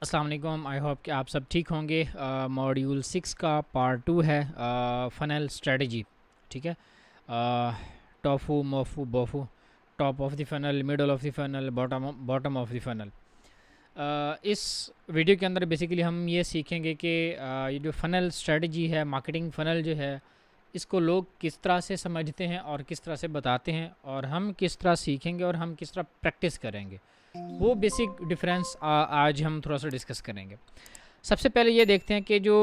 अस्सलाम वालेकुम। I hope कि आप सब ठीक होंगे। मॉड्यूल 6 का पार्ट 2 है फ़नल स्ट्रेटजी। ठीक है। Tofu mofu bofu, top of the funnel, middle of the funnel, bottom of the funnel. इस वीडियो के अंदर बेसिकली हम ये सीखेंगे कि ये जो फ़नल स्ट्रेटजी है, मार्केटिंग फ़नल जो है, इसको लोग किस तरह से समझते हैं और किस तरह से बताते हैं, और हम किस तरह सीखेंगे और हम किस तरह प्रैक्टिस करेंगे। वो बेसिक डिफरेंस आज हम थोड़ा सा डिस्कस करेंगे। सबसे पहले ये देखते हैं कि जो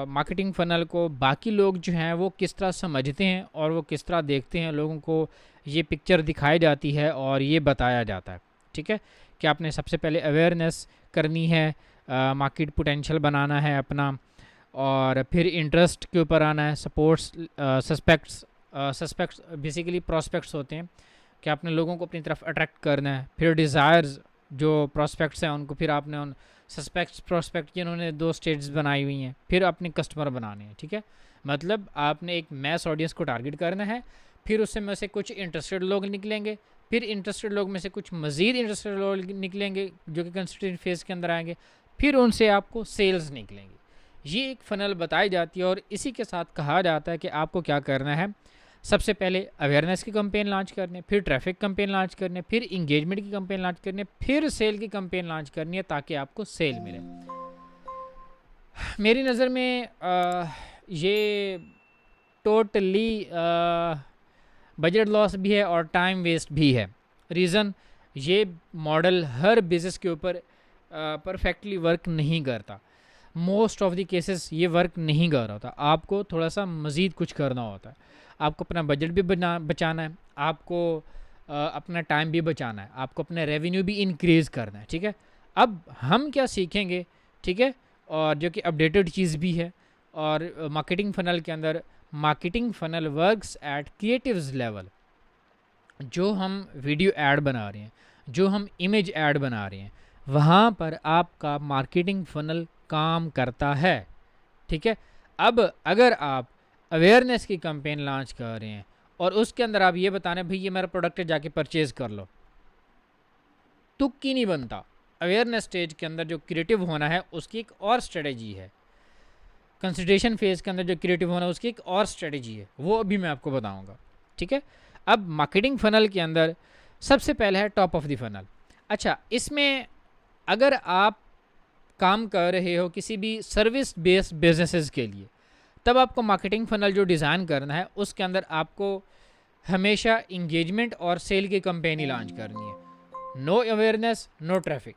मार्केटिंग फ़नल को बाकी लोग जो हैं वो किस तरह समझते हैं और वो किस तरह देखते हैं। लोगों को ये पिक्चर दिखाई जाती है और ये बताया जाता है। ठीक है, कि आपने सबसे पहले अवेयरनेस करनी है, मार्केट पोटेंशियल बनाना है अपना, और फिर इंटरेस्ट के ऊपर आना है, सपोर्ट्स, सस्पेक्ट्स बेसिकली प्रॉस्पेक्ट्स होते हैं कि आपने लोगों को अपनी तरफ अट्रैक्ट करना है। फिर डिज़ायर्स, जो प्रॉस्पेक्ट्स हैं उनको फिर आपने उन सस्पेक्ट्स प्रॉस्पेक्ट की उन्होंने दो स्टेट्स बनाई हुई हैं, फिर अपने कस्टमर बनाने हैं। ठीक है, मतलब आपने एक मैस ऑडियंस को टारगेट करना है, फिर उससे में से कुछ इंटरेस्टेड लोग निकलेंगे, फिर इंटरेस्टेड लोग में से कुछ मज़ीद इंटरेस्टेड लोग निकलेंगे जो कि कंसिडरेशन फेज़ के अंदर आएंगे, फिर उनसे आपको सेल्स निकलेंगी। ये एक फ़नल बताई जाती है और इसी के साथ कहा जाता है कि आपको क्या करना है। सबसे पहले अवेयरनेस की कंपेन लॉन्च करने, फिर ट्रैफिक कंपेन लॉन्च करने, फिर इंगेजमेंट की कंपेन लॉन्च करनी, फिर सेल की कंपेन लॉन्च करनी है ताकि आपको सेल मिले। मेरी नज़र में ये टोटली बजट लॉस भी है और टाइम वेस्ट भी है। रीज़न, ये मॉडल हर बिज़नेस के ऊपर परफेक्टली वर्क नहीं करता। मोस्ट ऑफ द केसेस ये वर्क नहीं कर रहा होता। आपको थोड़ा सा मज़ीद कुछ करना होता है। आपको अपना बजट भी बचाना है, आपको अपना टाइम भी बचाना है, आपको अपना रेवेन्यू भी इंक्रीज़ करना है। ठीक है, अब हम क्या सीखेंगे, ठीक है, और जो कि अपडेटेड चीज़ भी है। और मार्केटिंग फ़नल के अंदर marketing funnel works at creatives level. जो हम वीडियो ऐड बना रहे हैं, जो हम इमेज ऐड बना रहे हैं, वहाँ पर आपका मार्केटिंग फ़नल काम करता है। ठीक है, अब अगर आप अवेयरनेस की कैंपेन लॉन्च कर रहे हैं और उसके अंदर आप ये बताने भाई ये मेरा प्रोडक्ट है, जाके परचेज़ कर लो, तुक्की नहीं बनता। अवेयरनेस स्टेज के अंदर जो क्रिएटिव होना है उसकी एक और स्ट्रेटजी है। कंसिडरेशन फेज़ के अंदर जो क्रिएटिव होना है उसकी एक और स्ट्रेटजी है, वो अभी मैं आपको बताऊंगा। ठीक है, अब मार्केटिंग फ़नल के अंदर सबसे पहले है टॉप ऑफ द फ़नल। अच्छा, इसमें अगर आप काम कर रहे हो किसी भी सर्विस बेस्ड बिजनेसेस के लिए, तब आपको मार्केटिंग फ़नल जो डिज़ाइन करना है उसके अंदर आपको हमेशा इंगेजमेंट और सेल की कंपेनी लॉन्च करनी है। No awareness, no traffic.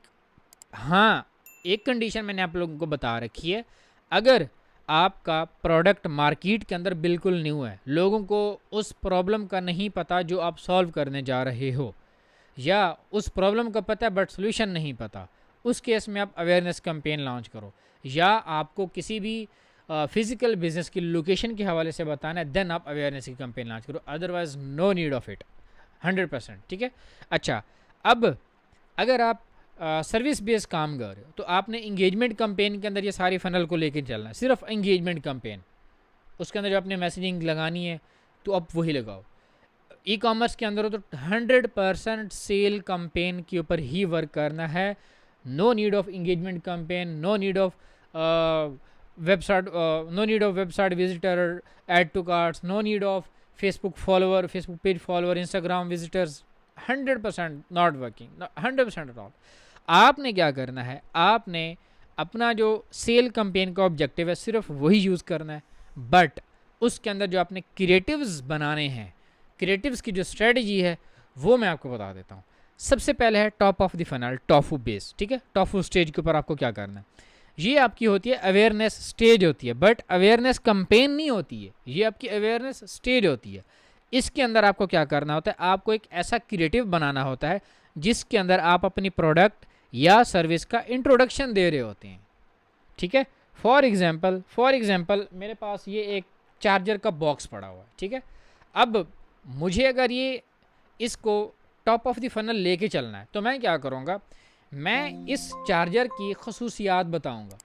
हाँ, एक कंडीशन मैंने आप लोगों को बता रखी है। अगर आपका प्रोडक्ट मार्केट के अंदर बिल्कुल न्यू है, लोगों को उस प्रॉब्लम का नहीं पता जो आप सॉल्व करने जा रहे हो, या उस प्रॉब्लम का पता है बट सोल्यूशन नहीं पता, उस केस में आप अवेयरनेस कैंपेन लॉन्च करो। या आपको किसी भी फिजिकल बिजनेस की लोकेशन के हवाले से बताना है, देन आप अवेयरनेस की कैंपेन लॉन्च करो, otherwise no need of it, 100%। ठीक है, अच्छा, अब अगर आप सर्विस बेस्ड काम कर रहे हो तो आपने इंगेजमेंट कैंपेन के अंदर ये सारी फ़नल को लेकर चलना है। सिर्फ इंगेजमेंट कैंपेन, उसके अंदर जो आपने मैसेजिंग लगानी है तो आप वही लगाओ। ई कॉमर्स के अंदर हो तो 100% सेल कैंपेन के ऊपर ही वर्क करना है। No need of engagement campaign, no need of website, no need of website visitor, add to carts, no need of Facebook follower, Facebook page follower, Instagram visitors. 100% not working, 100% at all. आपने क्या करना है, आपने अपना जो cell campaign का objective है सिर्फ वही यूज़ करना है, बट उसके अंदर जो आपने क्रिएटिव्स बनाने हैं, क्रिएटिव्स की जो स्ट्रेटजी है वो मैं आपको बता देता हूँ। सबसे पहले है top of the funnel, tofu base. ठीक है, टॉफू स्टेज के ऊपर आपको क्या करना है, ये आपकी होती है अवेयरनेस स्टेज होती है, बट अवेयरनेस कंपेन नहीं होती है, ये आपकी अवेयरनेस स्टेज होती है। इसके अंदर आपको क्या करना होता है, आपको एक ऐसा क्रिएटिव बनाना होता है जिसके अंदर आप अपनी प्रोडक्ट या सर्विस का इंट्रोडक्शन दे रहे होते हैं। ठीक है, फॉर एग्जाम्पल मेरे पास ये एक चार्जर का बॉक्स पड़ा हुआ है। ठीक है, अब मुझे अगर ये इसको टॉप ऑफ द फनल लेके चलना है तो मैं क्या करूँगा, मैं इस चार्जर की खसूसियात बताऊँगा,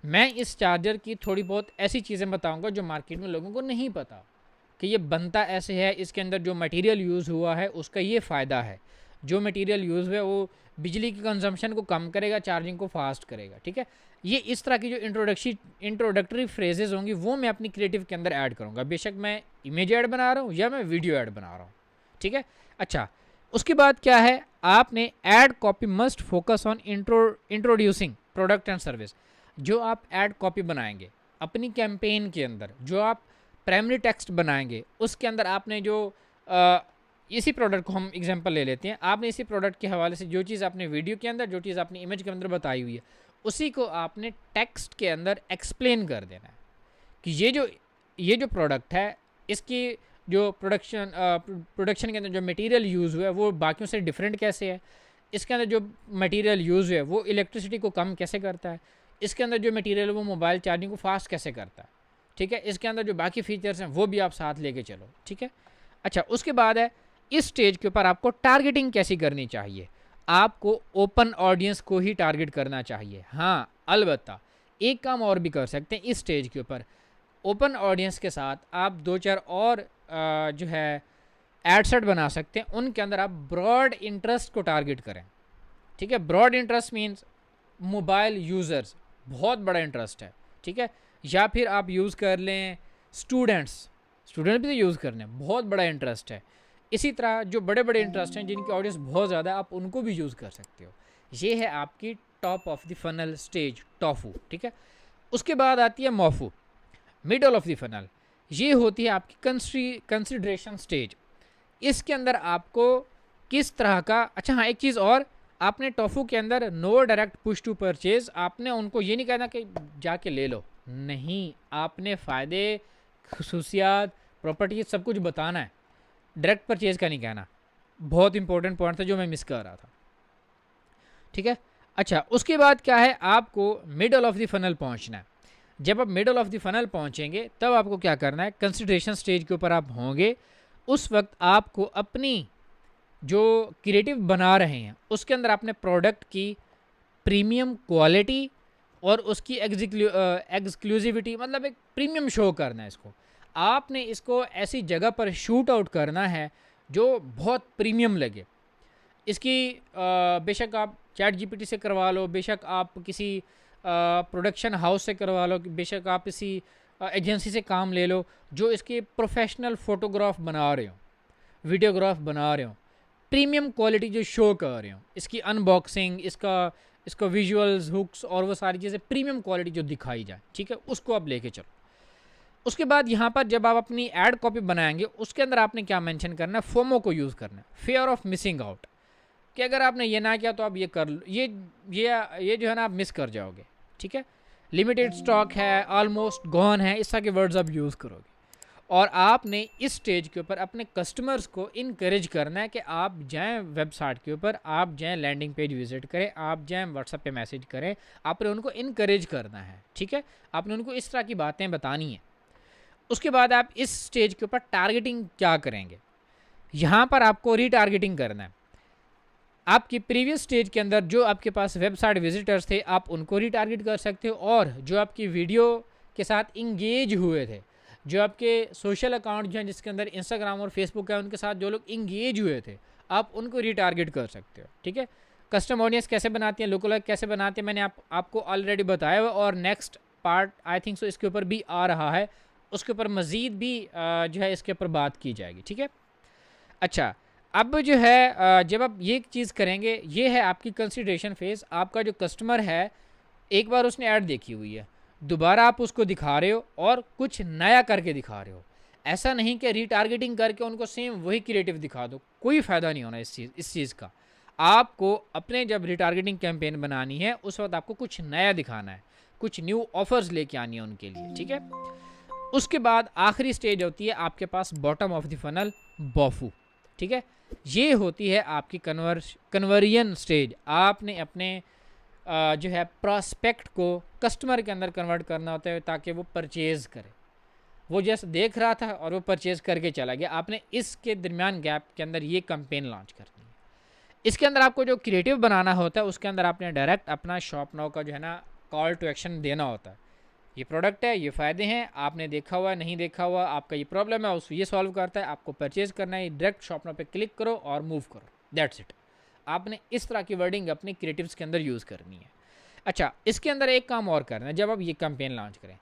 मैं इस चार्जर की थोड़ी बहुत ऐसी चीज़ें बताऊँगा जो मार्केट में लोगों को नहीं पता कि ये बनता ऐसे है, इसके अंदर जो मटेरियल यूज़ हुआ है उसका ये फ़ायदा है, जो मटेरियल यूज़ हुआ है वो बिजली की कंजम्पशन को कम करेगा, चार्जिंग को फास्ट करेगा, ठीक है। ये इस तरह की जो इंट्रोडक्टरी फ्रेजेस होंगी वो मैं अपनी क्रिएटिव के अंदर ऐड करूँगा, बेशक मैं इमेज ऐड बना रहा हूँ या मैं वीडियो ऐड बना रहा हूँ, ठीक है। अच्छा, उसके बाद क्या है, आपने add copy must focus on introducing product and service. जो आप ऐड कॉपी बनाएंगे अपनी कैंपेन के अंदर, जो आप प्राइमरी टेक्स्ट बनाएंगे उसके अंदर आपने जो इसी प्रोडक्ट को हम एग्जांपल ले लेते हैं, आपने इसी प्रोडक्ट के हवाले से जो चीज़ आपने वीडियो के अंदर, जो चीज़ आपने इमेज के अंदर बताई हुई है, उसी को आपने टेक्स्ट के अंदर एक्सप्लेन कर देना है कि ये जो प्रोडक्ट है इसकी जो प्रोडक्शन के अंदर जो मटेरियल यूज़ हुआ है वो बाकियों से डिफरेंट कैसे है, इसके अंदर जो मटेरियल यूज़ हुआ है वो इलेक्ट्रिसिटी को कम कैसे करता है, इसके अंदर जो मटेरियल है वो मोबाइल चार्जिंग को फास्ट कैसे करता है, ठीक है। इसके अंदर जो बाकी फीचर्स हैं वो भी आप साथ लेके चलो, ठीक है। अच्छा, उसके बाद है इस स्टेज के ऊपर आपको टारगेटिंग कैसी करनी चाहिए। आपको ओपन ऑडियंस को ही टारगेट करना चाहिए। हाँ, अलबत्ता एक काम और भी कर सकते हैं, इस स्टेज के ऊपर ओपन ऑडियंस के साथ आप 2-4 और जो है एड सेट बना सकते हैं, उनके अंदर आप ब्रॉड इंटरेस्ट को टारगेट करें, ठीक है। Broad interest means mobile users, बहुत बड़ा इंटरेस्ट है, ठीक है। या फिर आप यूज़ कर लें स्टूडेंट भी तो यूज़ करने, बहुत बड़ा इंटरेस्ट है। इसी तरह जो बड़े बड़े इंटरेस्ट हैं जिनकी ऑडियंस बहुत ज़्यादा है, आप उनको भी यूज़ कर सकते हो। ये है आपकी top of the funnel stage, tofu, ठीक है। उसके बाद आती है mofu, middle of the funnel. ये होती है आपकी कंसिडरेशन स्टेज। इसके अंदर आपको किस तरह का, अच्छा हाँ, एक चीज़ और, आपने टॉफू के अंदर no direct push to purchase, आपने उनको ये नहीं कहना कि जाके ले लो, नहीं, आपने फ़ायदे, खसूसियात, प्रॉपर्टी सब कुछ बताना है, डायरेक्ट परचेज का नहीं कहना। बहुत इंपॉर्टेंट पॉइंट था जो मैं मिस कर रहा था, ठीक है। अच्छा, उसके बाद क्या है, आपको मिडल ऑफ द फनल पहुंचना है। जब आप मिडल ऑफ द फनल पहुंचेंगे तब आपको क्या करना है, कंसिडरेशन स्टेज के ऊपर आप होंगे, उस वक्त आपको अपनी जो क्रिएटिव बना रहे हैं उसके अंदर आपने प्रोडक्ट की प्रीमियम क्वालिटी और उसकी एक्सक्लूसिविटी, मतलब एक प्रीमियम शो करना है इसको। आपने इसको ऐसी जगह पर शूट आउट करना है जो बहुत प्रीमियम लगे। इसकी बेशक आप चैट जीपीटी से करवा लो, बेशक आप किसी प्रोडक्शन हाउस से करवा लो, बेशक आप किसी एजेंसी से काम ले लो जो इसके प्रोफेशनल फ़ोटोग्राफ बना रहे हो, वीडियोग्राफ बना रहे हो, प्रीमियम क्वालिटी जो शो कर रहे हो, इसकी अनबॉक्सिंग, इसका विजुअल्स, हुक्स और वो सारी चीज़ें प्रीमियम क्वालिटी जो दिखाई जाए, ठीक है, उसको आप लेके चलो। उसके बाद यहाँ पर जब आप अपनी ऐड कॉपी बनाएंगे उसके अंदर आपने क्या मेंशन करना है, फोमो को यूज़ करना है, फियर ऑफ मिसिंग आउट, कि अगर आपने ये ना किया तो आप ये कर लो, ये जो है ना आप मिस कर जाओगे, ठीक है। लिमिटेड स्टॉक है, ऑलमोस्ट गॉन है, इस तरह के वर्ड्स आप यूज़ करोगे। और आपने इस स्टेज के ऊपर अपने कस्टमर्स को इनकरेज करना है कि आप जाएं वेबसाइट के ऊपर, आप जाएं लैंडिंग पेज विजिट करें, आप जाएं व्हाट्सएप पे मैसेज करें, आपने उनको इनकरेज करना है, ठीक है। आपने उनको इस तरह की बातें बतानी है। उसके बाद आप इस स्टेज के ऊपर टारगेटिंग क्या करेंगे, यहाँ पर आपको रीटारगेटिंग करना है। आपकी प्रीवियस स्टेज के अंदर जो आपके पास वेबसाइट विजिटर्स थे आप उनको रीटारगेट कर सकते हो, और जो आपकी वीडियो के साथ इंगेज हुए थे, जो आपके सोशल अकाउंट जो हैं जिसके अंदर इंस्टाग्राम और फेसबुक है उनके साथ जो लोग इंगेज हुए थे आप उनको रीटारगेट कर सकते हो, ठीक है। कस्टम ऑडियंस कैसे बनाते हैं, लोकलाइक कैसे बनाते हैं, मैंने आपको ऑलरेडी बताया हुआ, और next part I think so इसके ऊपर भी आ रहा है, उसके ऊपर मज़ीद भी जो है इसके ऊपर बात की जाएगी, ठीक है। अच्छा, अब जो है जब आप ये चीज़ करेंगे, ये है आपकी कंसिडरेशन फेज़। आपका जो कस्टमर है एक बार उसने ऐड देखी हुई है, दोबारा आप उसको दिखा रहे हो और कुछ नया करके दिखा रहे हो। ऐसा नहीं कि रीटारगेटिंग करके उनको सेम वही क्रिएटिव दिखा दो, कोई फ़ायदा नहीं होना इस चीज़ का। आपको अपने जब रीटारगेटिंग कैंपेन बनानी है उस वक्त आपको कुछ नया दिखाना है, कुछ न्यू ऑफर्स लेके आनी है उनके लिए, ठीक है। उसके बाद आखिरी स्टेज होती है आपके पास बॉटम ऑफ द फनल, बॉफू, ठीक है। ये होती है आपकी कन्वर्जन स्टेज। आपने अपने जो है प्रॉस्पेक्ट को कस्टमर के अंदर कन्वर्ट करना होता है ताकि वो परचेज़ करे। वो जैसे देख रहा था और वो परचेज़ करके चला गया, आपने इसके दरमियान गैप के अंदर ये कैंपेन लॉन्च करनी है। इसके अंदर आपको जो क्रिएटिव बनाना होता है उसके अंदर आपने डायरेक्ट अपना शॉप नाउ का जो है ना कॉल टू एक्शन देना होता है। ये प्रोडक्ट है, ये फ़ायदे हैं, आपने देखा हुआ नहीं देखा हुआ, आपका ये प्रॉब्लम है, उसको ये सॉल्व करता है, आपको परचेज़ करना है, डायरेक्ट शॉप नाउ पे क्लिक करो और मूव करो, दैट्स इट। आपने इस तरह की वर्डिंग अपने क्रिएटिव्स के अंदर यूज़ करनी है। अच्छा, इसके अंदर एक काम और करना है, जब आप ये कैंपेन लॉन्च करें,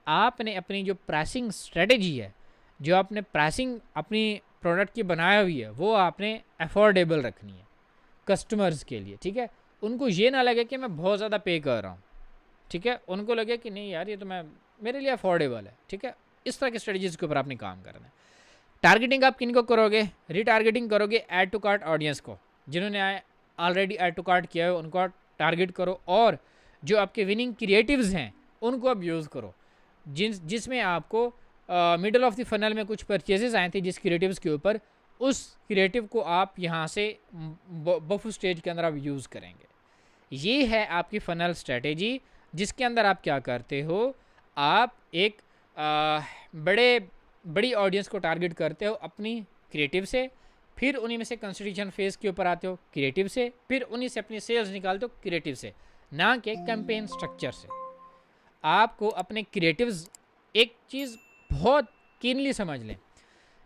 आपने अपनी जो प्राइसिंग स्ट्रेटजी है, जो आपने प्राइसिंग अपनी प्रोडक्ट की बनाई हुई है, वो आपने अफोर्डेबल रखनी है कस्टमर्स के लिए, ठीक है। उनको ये ना लगे कि मैं बहुत ज़्यादा पे कर रहा हूँ, ठीक है, उनको लगे कि नहीं यार ये तो मैं मेरे लिए अफोर्डेबल है, ठीक है। इस तरह की स्ट्रेटजीज़ के ऊपर आपने काम करना है। टारगेटिंग आप किन को करोगे? रिटारगेटिंग करोगे ऐड टू कार्ट ऑडियंस को, जिन्होंने ऑलरेडी ऐड टू कार्ट किया है उनको टारगेट करो, और जो आपके विनिंग क्रिएटिव्स हैं उनको आप यूज़ करो, जिसमें आपको मिडल ऑफ द फनल में कुछ परचेजेस आए थे जिस क्रिएटिव्स के ऊपर, उस क्रिएटिव को आप यहाँ से बफर स्टेज के अंदर आप यूज़ करेंगे। ये है आपकी फ़नल स्ट्रेटेजी, जिसके अंदर आप क्या करते हो, आप एक बड़ी ऑडियंस को टारगेट करते हो अपनी क्रिएटिव से, फिर उन्हीं में से कंसिडरेशन फेज़ के ऊपर आते हो क्रिएटिव से, फिर उन्हीं से अपनी सेल्स निकालते हो क्रिएटिव से, ना कि कैंपेन स्ट्रक्चर से। आपको अपने क्रिएटिव्स, एक चीज़ बहुत कीनली समझ लें,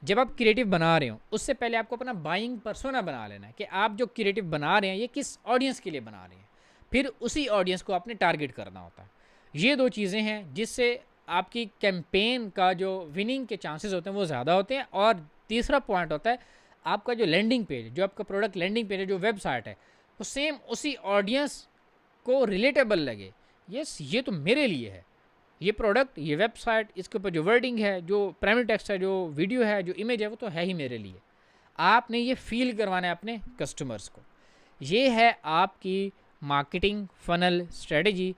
जब आप क्रिएटिव बना रहे हो उससे पहले आपको अपना बाइंग पर्सोना बना लेना है कि आप जो क्रिएटिव बना रहे हैं ये किस ऑडियंस के लिए बना रहे हैं, फिर उसी ऑडियंस को आपने टारगेट करना होता है। ये दो चीज़ें हैं जिससे आपकी कैंपेन का जो विनिंग के चांसेस होते हैं वो ज़्यादा होते हैं। और तीसरा पॉइंट होता है आपका जो लैंडिंग पेज, जो आपका प्रोडक्ट लैंडिंग पेज है, जो वेबसाइट है, वो सेम उसी ऑडियंस को रिलेटेबल लगे। यस, ये तो मेरे लिए है, ये प्रोडक्ट, ये वेबसाइट, इसके ऊपर जो वर्डिंग है, जो प्राइमरी टेक्स्ट है, जो वीडियो है, जो इमेज है, वो तो है ही मेरे लिए। आपने ये फील करवाना है अपने कस्टमर्स को। ये है आपकी मार्केटिंग फनल स्ट्रेटजी,